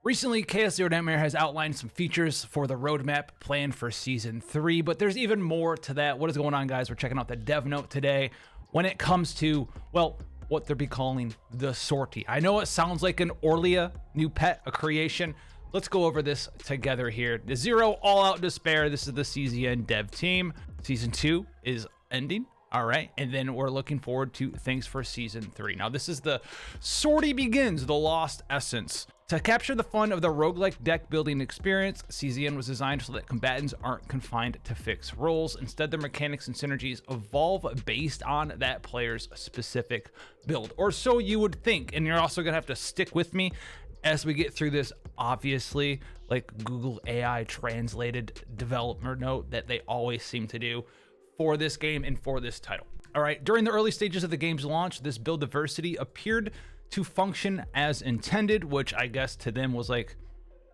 Recently, CZN Nightmare has outlined some features for the roadmap planned for Season 3, but there's even more to that. What is going on, guys? We're checking out the dev note today when it comes to, well, what they'll be calling the Sorty. I know it sounds like an Orlia new pet, a creation. Let's go over this together here. The Zero All Out Despair. This is the CZN dev team. Season 2 is ending. All right, and then we're looking forward to things for Season 3. Now, this is the Sorty Begins, the Lost Essence. To capture the fun of the roguelike deck building experience, CZN was designed so that combatants aren't confined to fixed roles. Instead, their mechanics and synergies evolve based on that player's specific build, or so you would think. And you're also gonna have to stick with me as we get through this, obviously, like Google AI translated developer note that they always seem to do for this game and for this title. All right, during the early stages of the game's launch, this build diversity appeared to function as intended, which I guess to them was like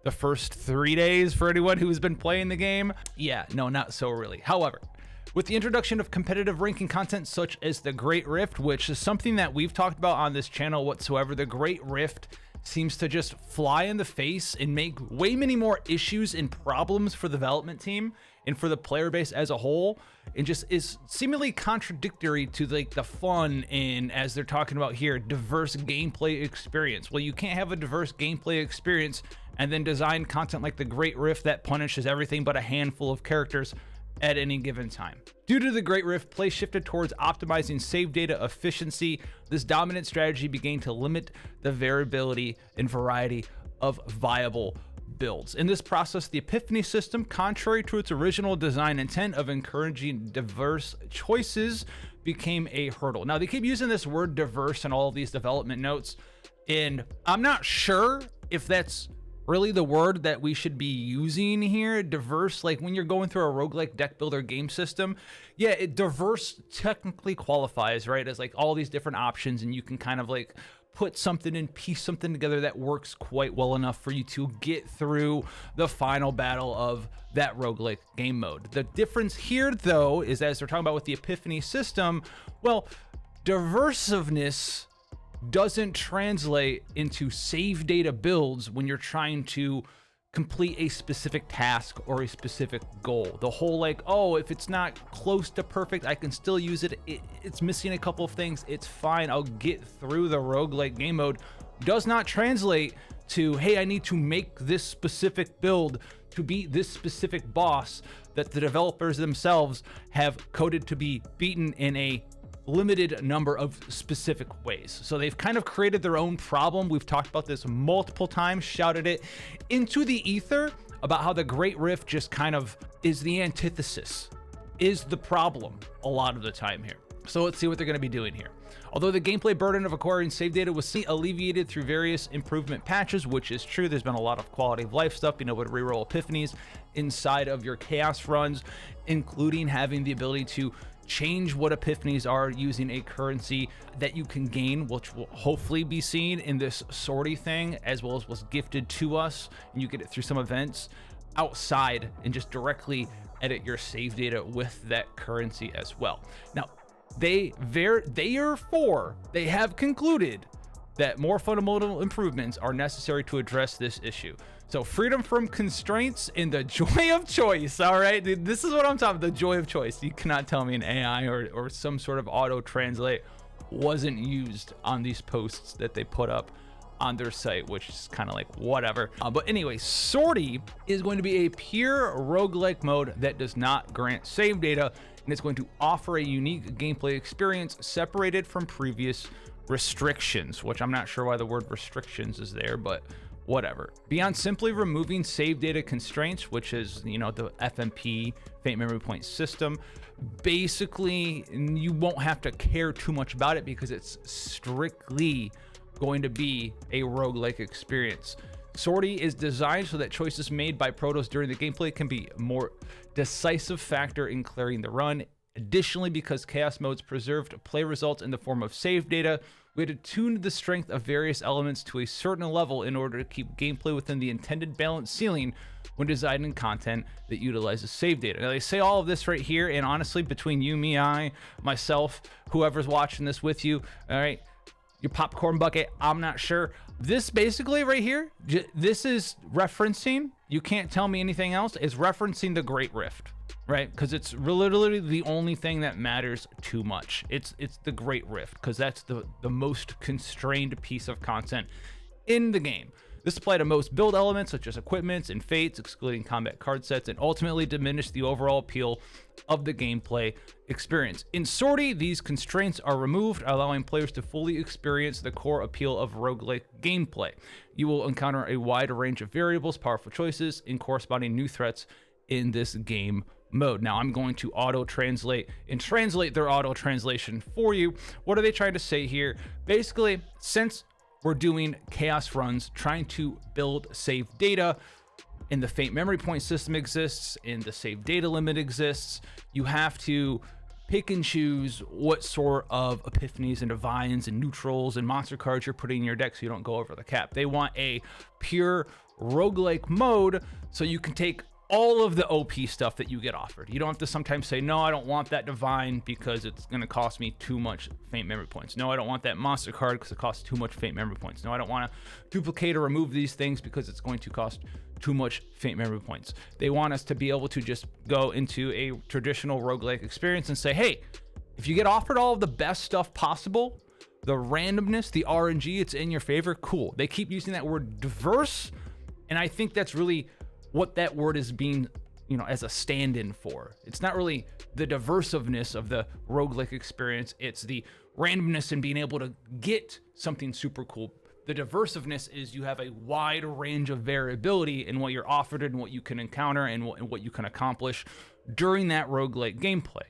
the first 3 days for anyone who's been playing the game. Yeah, no, not so really. However, with the introduction of competitive ranking content such as the Great Rift, which is something that we've talked about on this channel whatsoever, the Great Rift seems to just fly in the face and make way many more issues and problems for the development team and for the player base as a whole, and just is seemingly contradictory to like the fun and, as they're talking about here, diverse gameplay experience. Well, you can't have a diverse gameplay experience and then design content like the Great Rift that punishes everything but a handful of characters at any given time. Due to the Great Rift, play shifted towards optimizing save data efficiency. This dominant strategy began to limit the variability and variety of viable builds. In this process, the Epiphany system, contrary to its original design intent of encouraging diverse choices, became a hurdle. Now, they keep using this word diverse in all of these development notes, and I'm not sure if that's really the word that we should be using here. Diverse, like when you're going through a roguelike deck builder game system, yeah, diverse technically qualifies, right, as like all these different options, and you can kind of like put something and piece something together that works quite well enough for you to get through the final battle of that roguelike game mode. The difference here, though, is as they're talking about with the Epiphany system, well, diversiveness doesn't translate into save data builds when you're trying to complete a specific task or a specific goal. The whole like, oh, if it's not close to perfect, I can still use it. It's missing a couple of things. It's fine. I'll get through the roguelike game mode does not translate to, hey, I need to make this specific build to beat this specific boss that the developers themselves have coded to be beaten in a limited number of specific ways. So they've kind of created their own problem. We've talked about this multiple times, shouted it into the ether about how the Great Rift just kind of is the antithesis, is the problem a lot of the time here. So let's see what they're going to be doing here. Although the gameplay burden of acquiring save data was alleviated through various improvement patches, which is true, there's been a lot of quality of life stuff, being able to reroll epiphanies inside of your chaos runs, including having the ability to change what epiphanies are using a currency that you can gain, which will hopefully be seen in this Sorty thing, as well as was gifted to us, and you get it through some events outside and just directly edit your save data with that currency as well. Now, they have concluded that more fundamental improvements are necessary to address this issue. So freedom from constraints and the joy of choice. All right, this is what I'm talking about, the joy of choice. You cannot tell me an AI or some sort of auto translate wasn't used on these posts that they put up on their site, which is kind of like whatever. But anyway, Sorty is going to be a pure roguelike mode that does not grant save data, and it's going to offer a unique gameplay experience separated from previous restrictions, which I'm not sure why the word restrictions is there, but whatever. Beyond simply removing save data constraints, which is, you know, the FMP, Faint Memory Point system, basically you won't have to care too much about it because it's strictly going to be a roguelike experience. Sorty is designed so that choices made by Protos during the gameplay can be a more decisive factor in clearing the run. Additionally, because chaos modes preserved play results in the form of save data, we had to tune the strength of various elements to a certain level in order to keep gameplay within the intended balance ceiling when designing content that utilizes save data. Now, they say all of this right here, and honestly, between you, me, myself, whoever's watching this with you, all right, your popcorn bucket, I'm not sure. This basically right here, this is referencing, you can't tell me anything else, is referencing the Great Rift, right? Because it's literally the only thing that matters too much. It's the Great Rift, because that's the most constrained piece of content in the game. This applied to most build elements such as equipments and fates, excluding combat card sets, and ultimately diminished the overall appeal of the gameplay experience. In Sorty, these constraints are removed, allowing players to fully experience the core appeal of roguelike gameplay. You will encounter a wide range of variables, powerful choices, and corresponding new threats in this game mode. Now I'm going to auto-translate and translate their auto-translation for you. What are they trying to say here? Basically, since we're doing chaos runs, trying to build save data, and the Fate memory point system exists, and the save data limit exists, you have to pick and choose what sort of epiphanies and divines and neutrals and monster cards you're putting in your deck so you don't go over the cap. They want a pure roguelike mode so you can take all of the OP stuff that you get offered. You don't have to sometimes say, no, I don't want that divine because it's going to cost me too much Fate memory points. No, I don't want that monster card because it costs too much Fate memory points. No, I don't want to duplicate or remove these things because it's going to cost too much Fate memory points. They want us to be able to just go into a traditional roguelike experience and say, hey, if you get offered all of the best stuff possible, the randomness, the RNG, it's in your favor, cool. They keep using that word diverse, and I think that's really what that word is being, as a stand-in for. It's not really the diversiveness of the roguelike experience, it's the randomness and being able to get something super cool. The diversiveness is you have a wide range of variability in what you're offered and what you can encounter and what you can accomplish during that roguelike gameplay.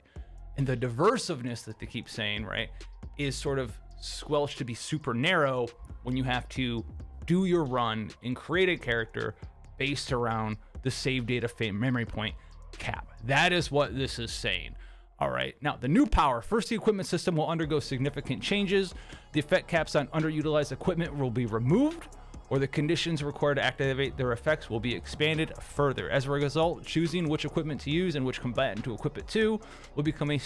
And the diversiveness that they keep saying, right, is sort of squelched to be super narrow when you have to do your run and create a character based around the save data Fate memory point cap. That is what this is saying. All right, now the new power. First, the equipment system will undergo significant changes. The effect caps on underutilized equipment will be removed, or the conditions required to activate their effects will be expanded further. As a result, choosing which equipment to use and which combatant to equip it to will become a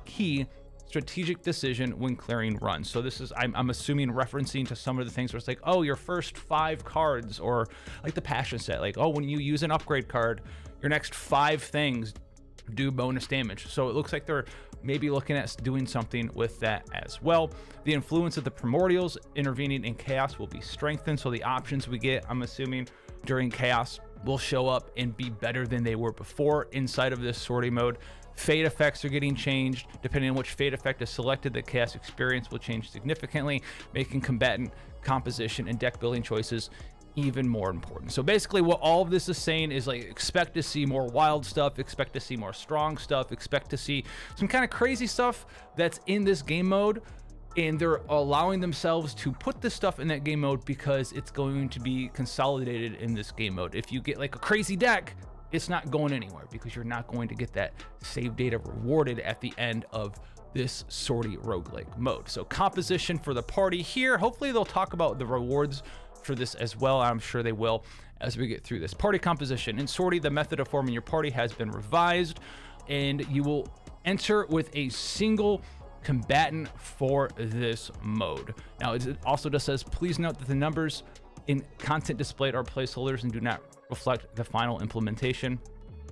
key strategic decision when clearing runs. So this is, I'm assuming, referencing to some of the things where it's like, oh, your first 5 cards, or like the passion set, like, oh, when you use an upgrade card, your next 5 things do bonus damage. So it looks like they're maybe looking at doing something with that as well. The influence of the primordials intervening in chaos will be strengthened, so the options we get, I'm assuming, during chaos will show up and be better than they were before inside of this sortie mode. Fate effects are getting changed. Depending on which fate effect is selected, the chaos experience will change significantly, making combatant composition and deck building choices even more important. So basically what all of this is saying is, like, expect to see more wild stuff, expect to see more strong stuff, expect to see some kind of crazy stuff that's in this game mode, and they're allowing themselves to put this stuff in that game mode because it's going to be consolidated in this game mode. If you get like a crazy deck, it's not going anywhere because you're not going to get that save data rewarded at the end of this sortie roguelike mode. So composition for the party here, hopefully they'll talk about the rewards for this as well. I'm sure they will as we get through this. Party composition. In sortie, the method of forming your party has been revised, and you will enter with a single combatant for this mode. Now it also just says, please note that the numbers in content displayed are placeholders and do not reflect the final implementation.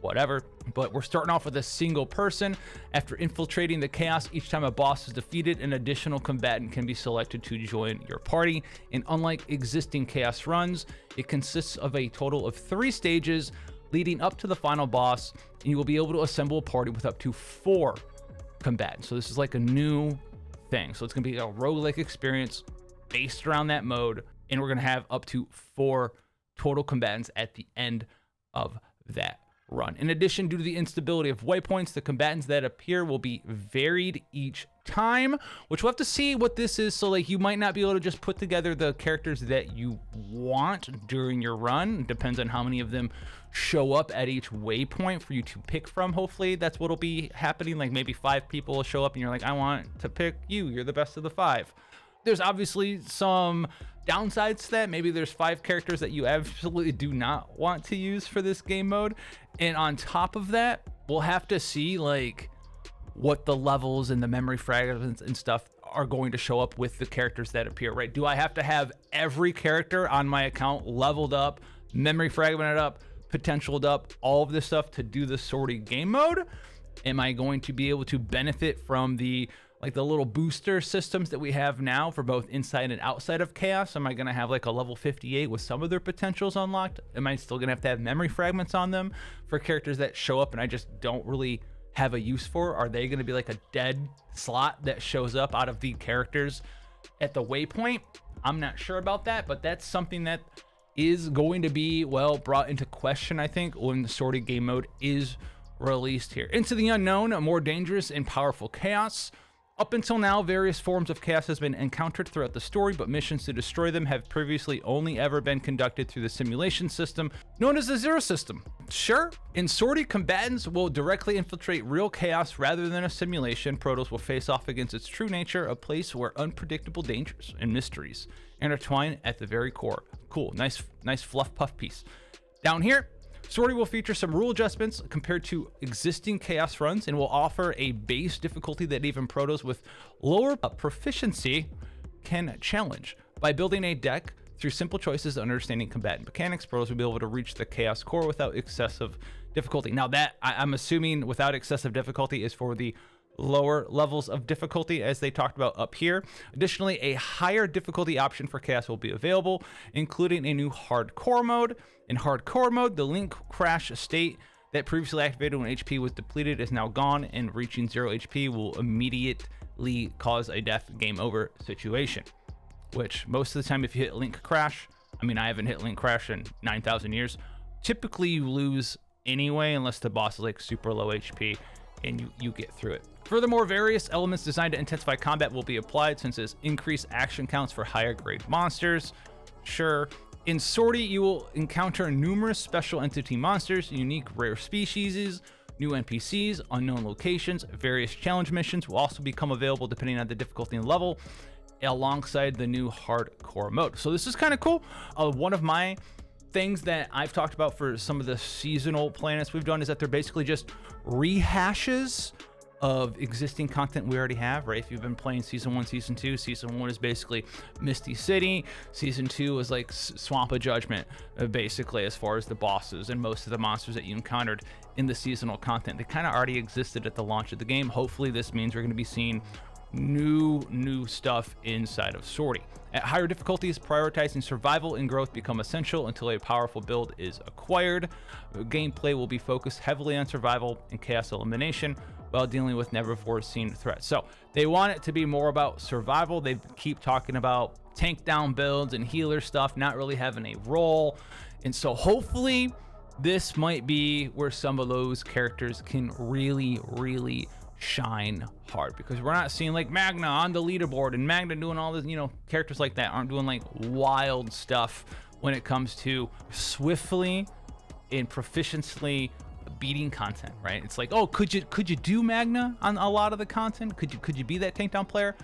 Whatever, but we're starting off with a single person. After infiltrating the chaos, each time a boss is defeated, an additional combatant can be selected to join your party. And unlike existing chaos runs, it consists of a total of 3 stages leading up to the final boss, and you will be able to assemble a party with up to 4 combatants. So this is like a new thing. So it's gonna be a roguelike experience based around that mode, and we're gonna have up to 4 total combatants at the end of that run. In addition, due to the instability of waypoints, the combatants that appear will be varied each time, which we'll have to see what this is. So like, you might not be able to just put together the characters that you want during your run. It depends on how many of them show up at each waypoint for you to pick from. Hopefully that's what'll be happening. Like maybe 5 people will show up and you're like, I want to pick you, you're the best of the 5. There's obviously some downsides to that. Maybe there's 5 characters that you absolutely do not want to use for this game mode. And on top of that, we'll have to see like what the levels and the memory fragments and stuff are going to show up with the characters that appear, right? Do I have to have every character on my account leveled up, memory fragmented up, potentialed up, all of this stuff to do the Sorty game mode? Am I going to be able to benefit from the little booster systems that we have now for both inside and outside of Chaos? Am I going to have like a level 58 with some of their potentials unlocked? Am I still going to have memory fragments on them for characters that show up and I just don't really have a use for? Are they going to be like a dead slot that shows up out of the characters at the waypoint? I'm not sure about that, but that's something that is going to be, well, brought into question, I think, when the Sorty game mode is released here. Into the unknown, a more dangerous and powerful Chaos. Up until now, various forms of Chaos has been encountered throughout the story, but missions to destroy them have previously only ever been conducted through the simulation system known as the Zero System. Sure, in Sorty, combatants will directly infiltrate real Chaos rather than a simulation. Protos will face off against its true nature, a place where unpredictable dangers and mysteries intertwine at the very core. Cool, nice fluff puff piece. Down here, Sorty will feature some rule adjustments compared to existing Chaos runs and will offer a base difficulty that even Protos with lower proficiency can challenge. By building a deck through simple choices and understanding combatant mechanics, Protos will be able to reach the Chaos core without excessive difficulty. Now that, I'm assuming without excessive difficulty is for the lower levels of difficulty as they talked about up here. Additionally, a higher difficulty option for Chaos will be available, including a new hardcore mode. In hardcore mode, the link crash state that previously activated when HP was depleted is now gone, and reaching 0 HP will immediately cause a death game over situation, which most of the time if you hit link crash, I mean, I haven't hit link crash in 9,000 years, typically you lose anyway unless the boss is like super low HP and you get through it. Furthermore, various elements designed to intensify combat will be applied, since it's increased action counts for higher grade monsters. Sure. In Sorty, you will encounter numerous special entity monsters, unique rare species, new NPCs, unknown locations. Various challenge missions will also become available depending on the difficulty and level, alongside the new hardcore mode. So this is kind of cool. One of my things that I've talked about for some of the seasonal planets we've done is that they're basically just rehashes of existing content we already have, right? If you've been playing season 1, season 2, season 1 is basically Misty City, season 2 is like Swamp of Judgment, basically, as far as the bosses and most of the monsters that you encountered in the seasonal content. They kind of already existed at the launch of the game. Hopefully this means we're going to be seeing new stuff inside of Sorty. At higher difficulties, prioritizing survival and growth become essential until a powerful build is acquired. Gameplay will be focused heavily on survival and chaos elimination while dealing with never before seen threats. So they want it to be more about survival. They keep talking about tank down builds and healer stuff not really having a role. And so hopefully this might be where some of those characters can really shine hard, because we're not seeing like Magna on the leaderboard and Magna doing all this, characters like that aren't doing like wild stuff when it comes to swiftly and proficiently beating content, right? It's like, oh, could you do Magna on a lot of the content? Could you be that tank down player?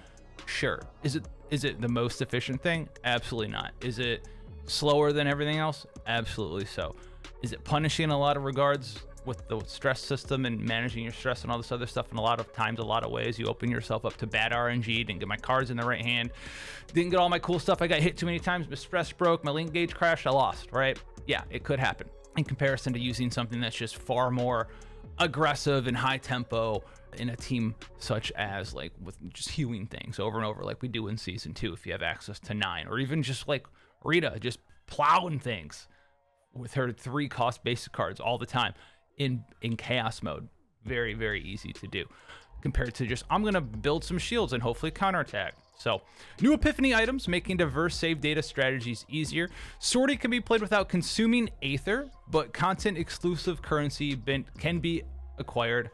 Sure. Is it the most efficient thing? Absolutely not. Is it slower than everything else? Absolutely so. Is it punishing in a lot of regards with the stress system and managing your stress and all this other stuff? In a lot of times, a lot of ways, you open yourself up to bad RNG. Didn't get my cards in the right hand, didn't get all my cool stuff. I got hit too many times, my stress broke, my link gauge crashed, I lost, right? Yeah, it could happen in comparison to using something that's just far more aggressive and high tempo in a team such as like with just hewing things over and over like we do in season 2 if you have access to 9, or even just like Rita just plowing things with her 3 cost basic cards all the time in chaos mode. Very easy to do compared to just, I'm gonna build some shields and hopefully counterattack. So new epiphany items making diverse save data strategies easier. Sorty can be played without consuming Aether, but content exclusive currency can be acquired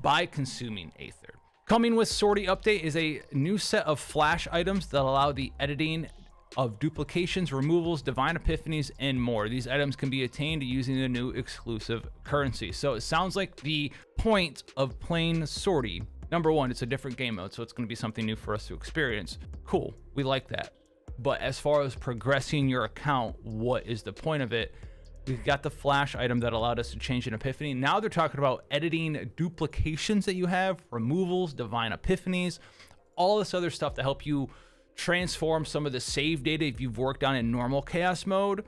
by consuming Aether. Coming with Sorty update is a new set of flash items that allow the editing of duplications, removals, divine epiphanies, and more. These items can be attained using the new exclusive currency. So it sounds like the point of playing Sorty, number one, it's a different game mode, so it's going to be something new for us to experience. Cool, we like that. But as far as progressing your account, what is the point of it? We've got the flash item that allowed us to change an epiphany. Now they're talking about editing duplications that you have, removals, divine epiphanies, all this other stuff to help you transform some of the save data if you've worked on in normal chaos mode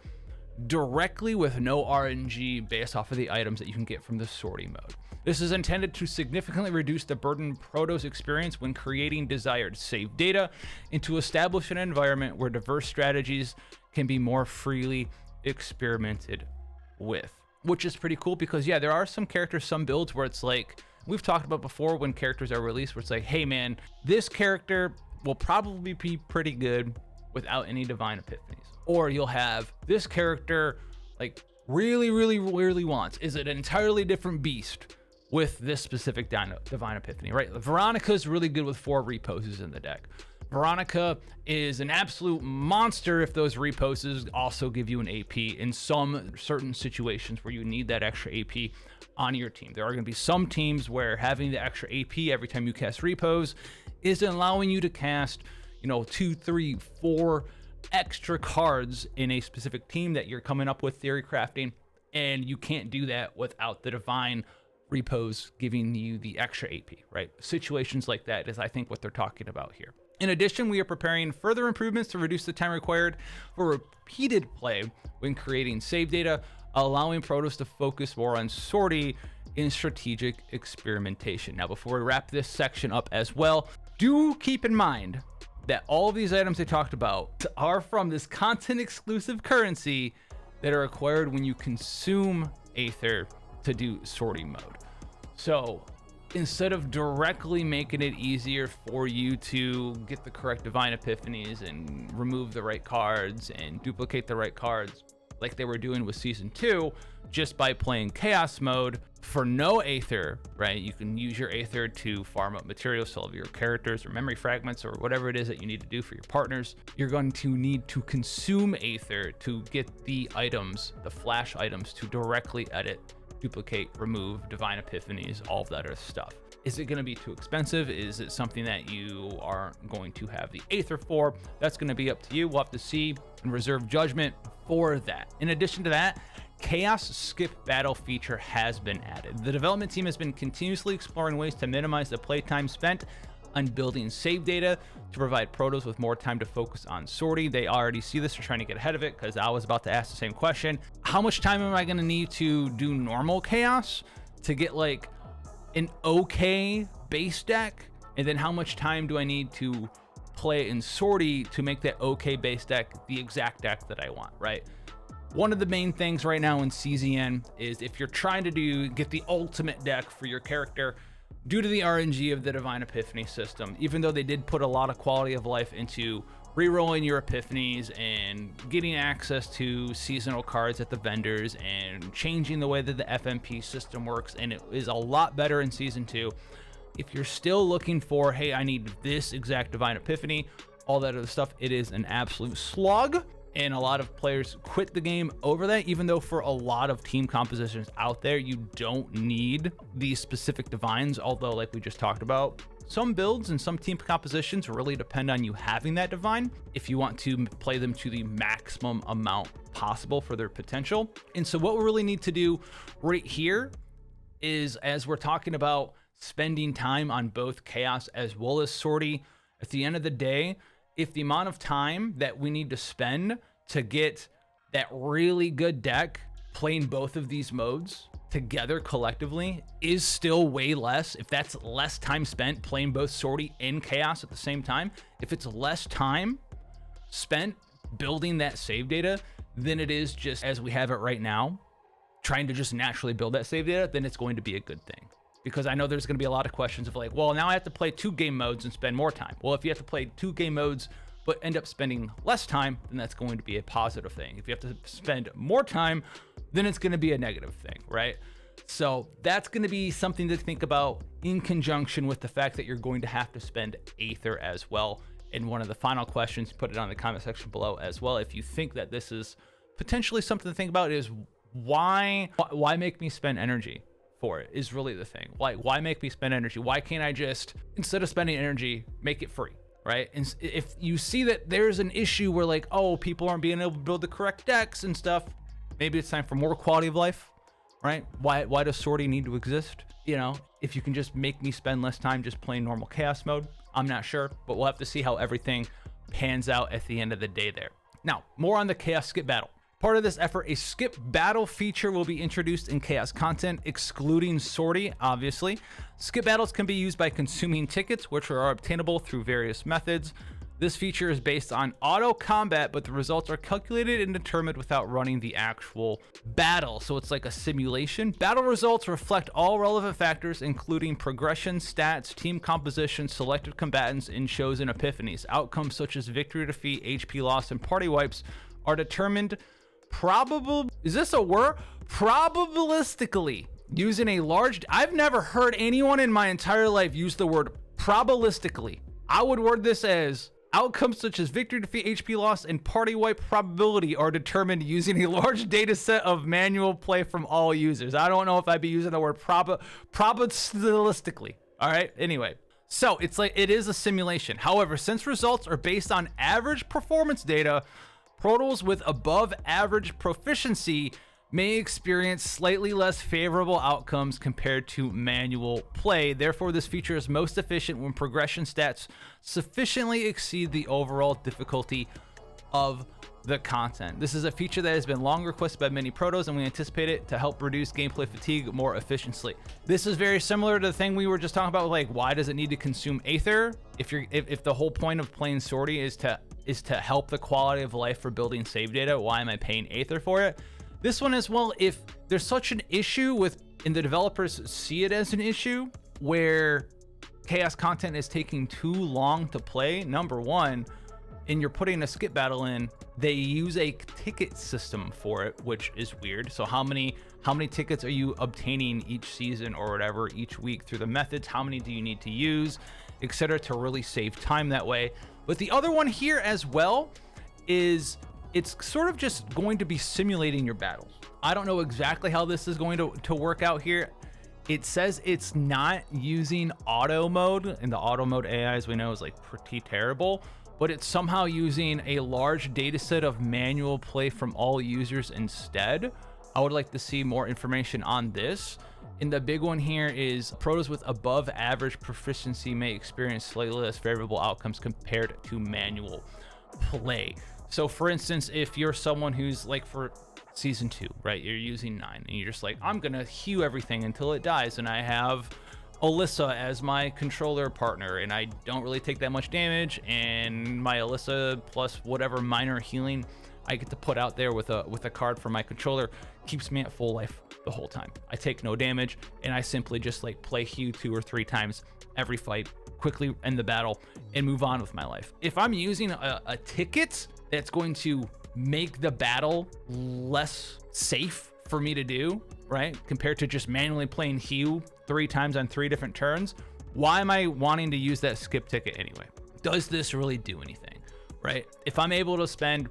directly with no RNG based off of the items that you can get from the sortie mode. This is intended to significantly reduce the burden Protos experience when creating desired save data and to establish an environment where diverse strategies can be more freely experimented with, which is pretty cool because yeah, there are some characters, some builds where it's like, we've talked about before when characters are released where it's like, hey man, this character will probably be pretty good without any divine epiphanies. Or you'll have this character like really wants is an entirely different beast with this specific divine epiphany, right? Veronica's really good with 4 reposes in the deck. Veronica is an absolute monster if those reposes also give you an AP in some certain situations where you need that extra AP on your team. There are going to be some teams where having the extra AP every time you cast repos isn't allowing you to cast, 2, 3, 4 extra cards in a specific team that you're coming up with theory crafting, and you can't do that without the divine repos giving you the extra AP, right? Situations like that is, I think, what they're talking about here. In addition, we are preparing further improvements to reduce the time required for repeated play when creating save data, allowing Protos to focus more on sortie in strategic experimentation. Now, before we wrap this section up as well, do keep in mind that all of these items they talked about are from this content exclusive currency that are acquired when you consume Aether to do sortie mode. So instead of directly making it easier for you to get the correct divine epiphanies and remove the right cards and duplicate the right cards like they were doing with season 2, just by playing chaos mode for no Aether, right? You can use your Aether to farm up materials to all of your characters or memory fragments or whatever it is that you need to do for your partners. You're going to need to consume Aether to get the items, the flash items, to directly edit, duplicate, remove divine epiphanies, all of that other stuff. Is it going to be too expensive? Is it something that you aren't going to have the Aether for? That's going to be up to you. We'll have to see and reserve judgment for that. In addition to that, Chaos Skip Battle feature has been added. The development team has been continuously exploring ways to minimize the playtime spent on building save data to provide Protos with more time to focus on sortie. They already see this, they're trying to get ahead of it, because I was about to ask the same question. How much time am I going to need to do normal chaos to get like an okay base deck? And then how much time do I need to play in sortie to make that okay base deck the exact deck that I want, right? One of the main things right now in CZN is if you're trying to get the ultimate deck for your character, due to the RNG of the Divine Epiphany system, even though they did put a lot of quality of life into re-rolling your epiphanies and getting access to seasonal cards at the vendors and changing the way that the FMP system works, and it is a lot better in season 2. If you're still looking for, hey, I need this exact Divine Epiphany, all that other stuff, it is an absolute slog. And a lot of players quit the game over that, even though for a lot of team compositions out there, you don't need these specific divines. Although, like we just talked about, some builds and some team compositions really depend on you having that divine if you want to play them to the maximum amount possible for their potential. And so what we really need to do right here is, as we're talking about spending time on both chaos as well as sortie, at the end of the day, if the amount of time that we need to spend to get that really good deck playing both of these modes together collectively is still way less, if that's less time spent playing both sortie and chaos at the same time, if it's less time spent building that save data than it is just as we have it right now, trying to just naturally build that save data, then it's going to be a good thing. Because I know there's going to be a lot of questions of like, well, now I have to play 2 game modes and spend more time. Well, if you have to play 2 game modes but end up spending less time, then that's going to be a positive thing. If you have to spend more time, then it's going to be a negative thing, right? So that's going to be something to think about in conjunction with the fact that you're going to have to spend Aether as well. And one of the final questions, put it on the comment section below as well. If you think that this is potentially something to think about, is why make me spend energy for it is really the thing. Why make me spend energy? Why can't I just, instead of spending energy, make it free, right? And if you see that there's an issue where like, oh, people aren't being able to build the correct decks and stuff, maybe it's time for more quality of life, right? Why does sortie need to exist? You know, if you can just make me spend less time just playing normal chaos mode, I'm not sure, but we'll have to see how everything pans out at the end of the day there. Now, more on the Chaos Skip Battle. Part of this effort, a skip battle feature will be introduced in Chaos content, excluding Sorty, obviously. Skip battles can be used by consuming tickets, which are obtainable through various methods. This feature is based on auto combat, but the results are calculated and determined without running the actual battle. So it's like a simulation. Battle results reflect all relevant factors, including progression, stats, team composition, selected combatants, and chosen epiphanies. Outcomes such as victory, defeat, HP loss, and party wipes are determined probabilistically using a large. I've never heard anyone in my entire life use the word probabilistically. I would word this as outcomes such as victory, defeat, HP loss, and party wipe probability are determined using a large data set of manual play from all users. I don't know if I'd be using the word probabilistically. All right. Anyway, so it's like it is a simulation. However, since results are based on average performance data, Protos with above average proficiency may experience slightly less favorable outcomes compared to manual play. Therefore, this feature is most efficient when progression stats sufficiently exceed the overall difficulty of the content. This is a feature that has been long requested by many Protos, and we anticipate it to help reduce gameplay fatigue more efficiently. This is very similar to the thing we were just talking about, like why does it need to consume Aether? If the whole point of playing Sorty is to help the quality of life for building save data, why am I paying Aether for it? This one as well, if there's such an issue with, and the developers see it as an issue, where chaos content is taking too long to play, number one, and you're putting a skip battle in, they use a ticket system for it, which is weird. So how many tickets are you obtaining each season or whatever, each week through the methods? How many do you need to use, etc., to really save time that way? But the other one here as well is it's sort of just going to be simulating your battles. I don't know exactly how this is going to work out here. It says it's not using auto mode, and the auto mode AI, as we know, is like pretty terrible, but it's somehow using a large data set of manual play from all users instead. I would like to see more information on this. And the big one here is Protos with above average proficiency may experience slightly less favorable outcomes compared to manual play. So for instance, if you're someone who's like for season 2, right, you're using 9 and you're just like, I'm gonna hew everything until it dies, and I have Alyssa as my controller partner, and I don't really take that much damage, and my Alyssa plus whatever minor healing I get to put out there with a card for my controller keeps me at full life the whole time. I take no damage, and I simply just like play hew 2 or 3 times every fight, quickly end the battle, and move on with my life. If I'm using a ticket that's going to make the battle less safe for me to do, right, compared to just manually playing hew 3 times on 3 different turns, why am I wanting to use that skip ticket anyway? Does this really do anything, right? If I'm able to spend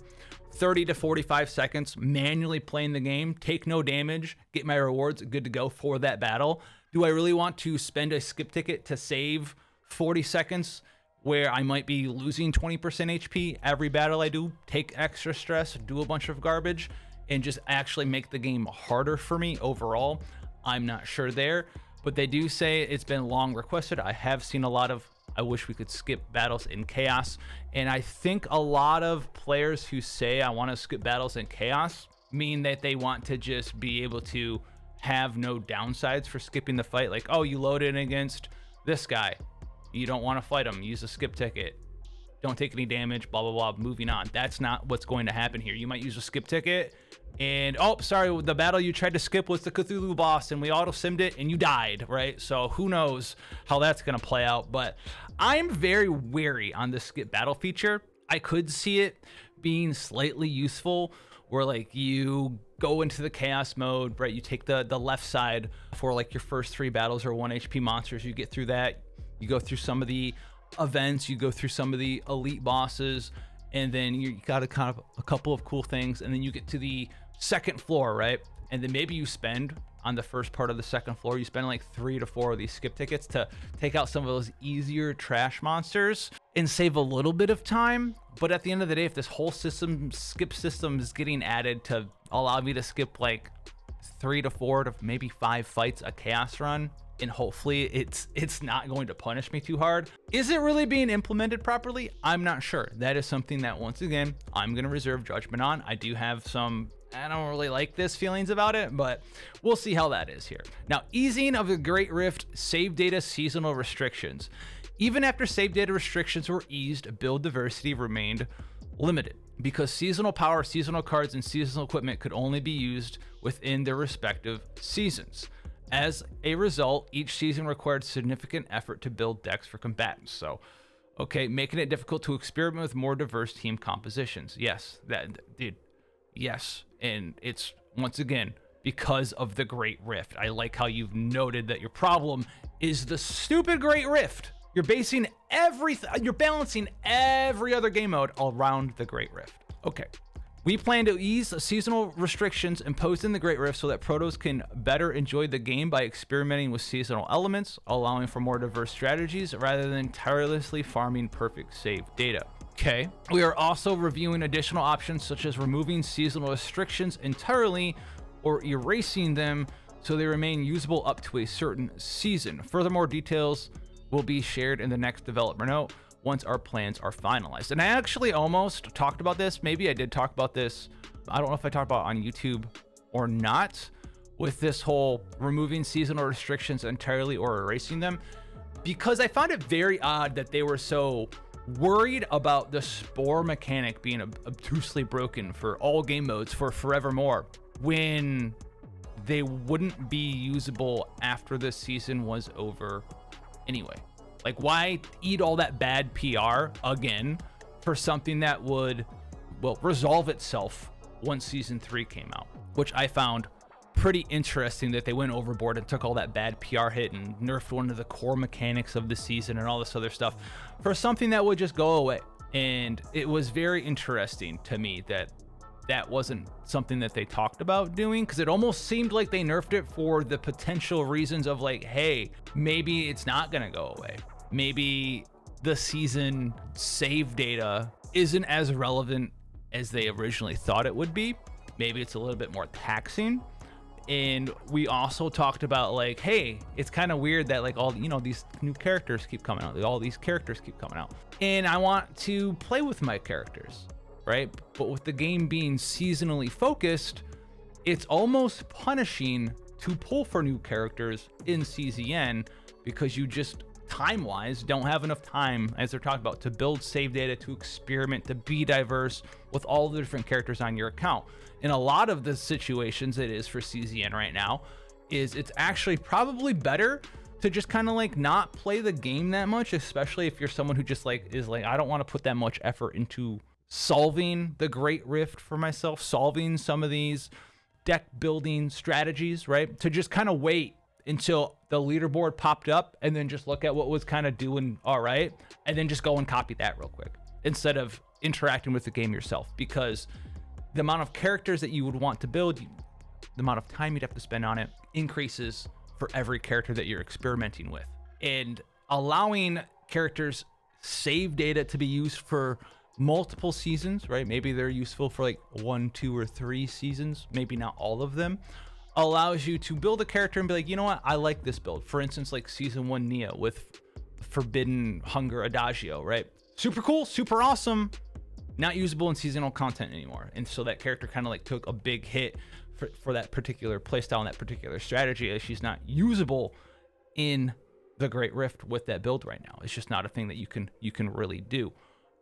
30 to 45 seconds manually playing the game, take no damage, get my rewards good to go for that battle, do I really want to spend a skip ticket to save 40 seconds where I might be losing 20% HP every battle I do, take extra stress, do a bunch of garbage, and just actually make the game harder for me overall? I'm not sure there, but they do say it's been long requested. I have seen a lot of, I wish we could skip battles in chaos, and I think a lot of players who say I want to skip battles in chaos mean that they want to just be able to have no downsides for skipping the fight. Like, oh, you load in against this guy, you don't want to fight him, use a skip ticket, don't take any damage, blah blah blah, moving on. That's not what's going to happen here. You might use a skip ticket and, oh, sorry, the battle you tried to skip was the Cthulhu boss and we auto simmed it and you died, right? So who knows how that's going to play out, but I'm very wary on the skip battle feature. I could see it being slightly useful where like you go into the chaos mode, right? You take the left side for like your first 3 battles or 1 HP monsters. You get through that. You go through some of the events, you go through some of the elite bosses, and then you got a couple of cool things, and then you get to the second floor, right? And then maybe you spend on the first part of the second floor, you spend like 3 to 4 of these skip tickets to take out some of those easier trash monsters and save a little bit of time. But at the end of the day, if this whole skip system is getting added to allow me to skip like 3 to 4 to maybe 5 fights a chaos run, and hopefully it's not going to punish me too hard. Is it really being implemented properly? I'm not sure. That is something that, once again, I'm going to reserve judgment on. I do have some, I don't really like this feelings about it, but we'll see how that is here. Now, easing of the Great Rift save data seasonal restrictions. Even after save data restrictions were eased, build diversity remained limited because seasonal power, seasonal cards, and seasonal equipment could only be used within their respective seasons. As a result, each season required significant effort to build decks for combatants. So, okay, making it difficult to experiment with more diverse team compositions. Yes, dude, yes. And it's, once again, because of the Great Rift. I like how you've noted that your problem is the stupid Great Rift. You're basing everything, you're balancing every other game mode around the Great Rift. Okay. We plan to ease seasonal restrictions imposed in the Great Rift so that Protos can better enjoy the game by experimenting with seasonal elements, allowing for more diverse strategies rather than tirelessly farming perfect save data. Okay. We are also reviewing additional options such as removing seasonal restrictions entirely or erasing them so they remain usable up to a certain season. Furthermore, details will be shared in the next developer note once our plans are finalized. And I actually almost talked about this. Maybe I did talk about this. I don't know if I talked about it on YouTube or not, with this whole removing seasonal restrictions entirely or erasing them, because I found it very odd that they were so worried about the spore mechanic being obtusely broken for all game modes for forevermore when they wouldn't be usable after the season was over anyway. Like, why eat all that bad PR again for something that would, well, resolve itself once season 3 came out, which I found pretty interesting that they went overboard and took all that bad PR hit and nerfed one of the core mechanics of the season and all this other stuff for something that would just go away. And it was very interesting to me that that wasn't something that they talked about doing, because it almost seemed like they nerfed it for the potential reasons of like, hey, maybe it's not gonna go away. Maybe the season save data isn't as relevant as they originally thought it would be. Maybe it's a little bit more taxing. And we also talked about like, hey, it's kind of weird that like all, you know, these new characters keep coming out. All these characters keep coming out. And I want to play with my characters, right? But with the game being seasonally focused, it's almost punishing to pull for new characters in CZN because you just time-wise don't have enough time, as they're talking about, to build save data, to experiment, to be diverse with all the different characters on your account. In a lot of the situations it is for CZN right now, is it's actually probably better to just kind of like not play the game that much, especially if you're someone who just like is like, I don't want to put that much effort into solving the Great Rift for myself, solving some of these deck building strategies, right? To just kind of wait until the leaderboard popped up and then just look at what was kind of doing all right, and then just go and copy that real quick instead of interacting with the game yourself, because the amount of characters that you would want to build, the amount of time you'd have to spend on it increases for every character that you're experimenting with. And allowing characters save data to be used for multiple seasons, right? Maybe they're useful for like 1, 2, or 3 seasons, maybe not all of them, allows you to build a character and be like, you know what, I like this build. For instance, like season 1 Nia with Forbidden Hunger Adagio, right? Super cool, super awesome, not usable in seasonal content anymore. And so that character kind of like took a big hit for that particular playstyle and that particular strategy, as she's not usable in the Great Rift with that build right now. It's just not a thing that you can really do.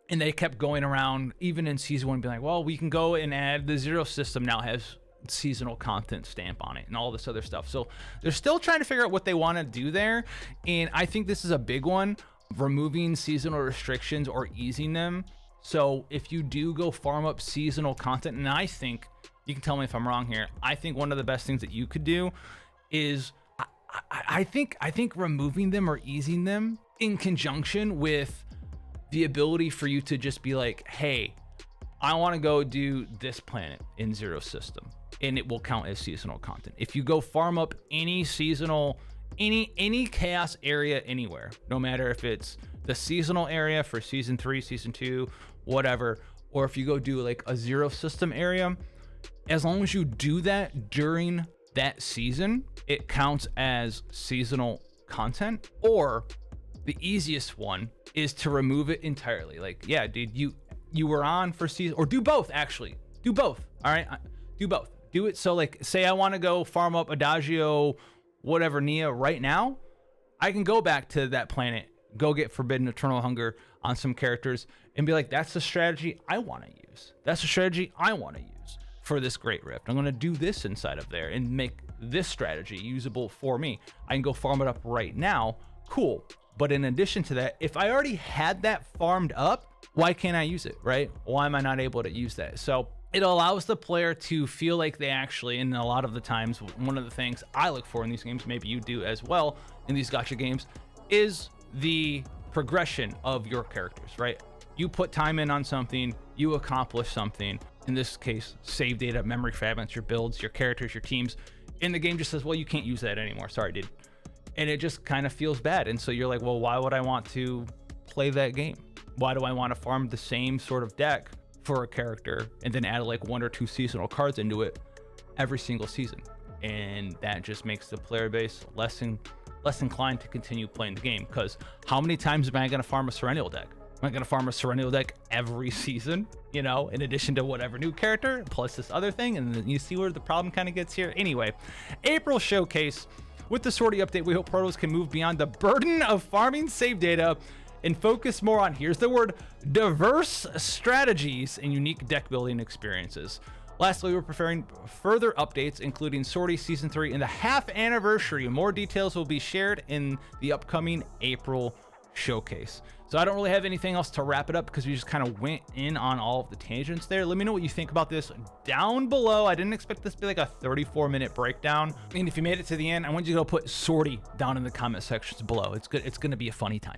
And they kept going around even in season 1 being like, well, we can go and add the Zero system now has seasonal content stamp on it and all this other stuff. So they're still trying to figure out what they want to do there. And I think this is a big one, removing seasonal restrictions or easing them. So if you do go farm up seasonal content, and I think, you can tell me if I'm wrong here, I think one of the best things that you could do is I think removing them or easing them in conjunction with the ability for you to just be like, hey, I want to go do this planet in Zero system, and it will count as seasonal content. If you go farm up any seasonal, any chaos area anywhere, no matter if it's the seasonal area for season 3, season 2, whatever, or if you go do like a Zero system area, as long as you do that during that season, it counts as seasonal content. Or the easiest one is to remove it entirely. Like, yeah, dude, you were on for season, or do both. Actually, do both. All right, do both. Do it. So like, say I want to go farm up Adagio, whatever, Nia right now, I can go back to that planet, go get Forbidden Eternal Hunger on some characters, and be like, that's the strategy I want to use. That's the strategy I want to use for this Great Rift. I'm going to do this inside of there and make this strategy usable for me. I can go farm it up right now. Cool. But in addition to that, if I already had that farmed up, why can't I use it, right? Why am I not able to use that? So it allows the player to feel like they actually, and a lot of the times, one of the things I look for in these games, maybe you do as well in these gacha games, is the progression of your characters, right? You put time in on something, you accomplish something. In this case, save data, memory fragments, your builds, your characters, your teams. And the game just says, well, you can't use that anymore. Sorry, dude. And it just kind of feels bad. And so you're like, well, why would I want to play that game? Why do I want to farm the same sort of deck for a character and then add like 1 or 2 seasonal cards into it every single season? And that just makes the player base less inclined to continue playing the game. Because how many times am I going to farm a Serennial deck? Am I going to farm a Serennial deck every season, you know, in addition to whatever new character plus this other thing? And then you see where the problem kind of gets here. Anyway, April showcase. With the Sorty update, we hope Protos can move beyond the burden of farming save data and focus more on, here's the word, diverse strategies and unique deck building experiences. Lastly, we're preparing further updates, including Sorty Season 3 and the half anniversary. More details will be shared in the upcoming April showcase. So I don't really have anything else to wrap it up because we just kind of went in on all of the tangents there. Let me know what you think about this down below. I didn't expect this to be like a 34-minute breakdown. And if you made it to the end, I want you to go put Sorty down in the comment sections below. It's good. It's going to be a funny time.